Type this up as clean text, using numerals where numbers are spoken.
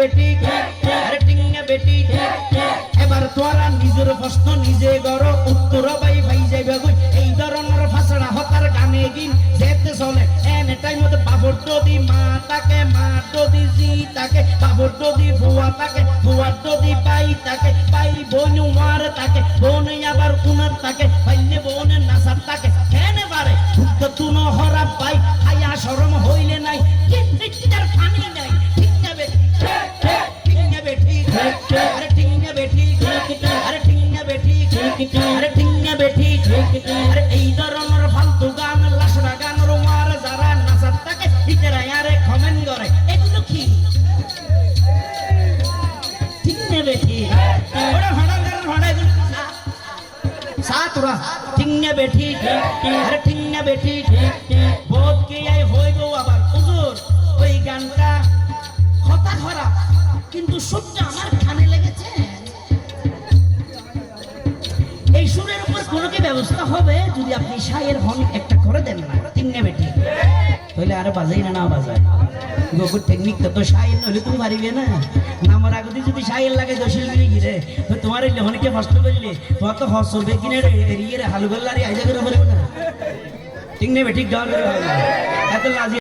বেটি আরে টিঙ্গে বেটি এবার তোরা নিজের প্রশ্ন নিজে গড় উত্তর বাই ভাই যাইবে কই এই ধরনের ফাসড়া হতার গানে গিন যেতে চলে এনে টাইম মতে বাবর যদি মা তাকে মা যদি জি তাকে বাবর যদি বুয়া তাকে বুয়া যদি পাই তাকে পাই বোন মার তাকে বোন আবার উনার তাকে পাইলে বোনের নাসার তাকে কেন বারে ভুক্ত তুনো হরা পাই হায়া শরম হইলে নাই কিটার পানি নাই ঠিক যাবে ঠিক যাবে ঠিক আরে ঠিক যাবে ঠিক আরে ঠিক যাবে ঠিক আরে ঠিক যাবে ঠিক আরে এই ধরনের ফালতু গান লাশরা গান রোমার যারা নাসার তাকে ইতারা আরে কমেন্ট করে এগুলো কি ঠিক যাবে ঠিক ওরা ভাড়া গান ভাড়া এগুলো সাতরা ঠিক যাবে ঠিক আরে ঠিক যাবে ঠিক বহুত কে আই হইব আবার হুজুর ওই গানটা কথা খারাপ কিন্তু সুরটা আমার কানে লেগেছে এই সুরের উপর কোনো কি ব্যবস্থা হবে যদি আপনি শায়ের হন একটা করে দেন না ঠিক নেবে ঠিক তাহলে আরে বাজাই না বাজায় গোকুর টেকনিক তো শায়ের নইলে তুমি পারিবে না নামার আগে যদি শায়ের লাগে দশিল মিলি গিরে তো তোমার এই লেহনকে কষ্ট করলে তোমার তো হস চলবে কিনে এরিয়ে হালুগল্লারি আইজা করে বলবে না ঠিক নেবে ঠিক ডর করে এত লাজি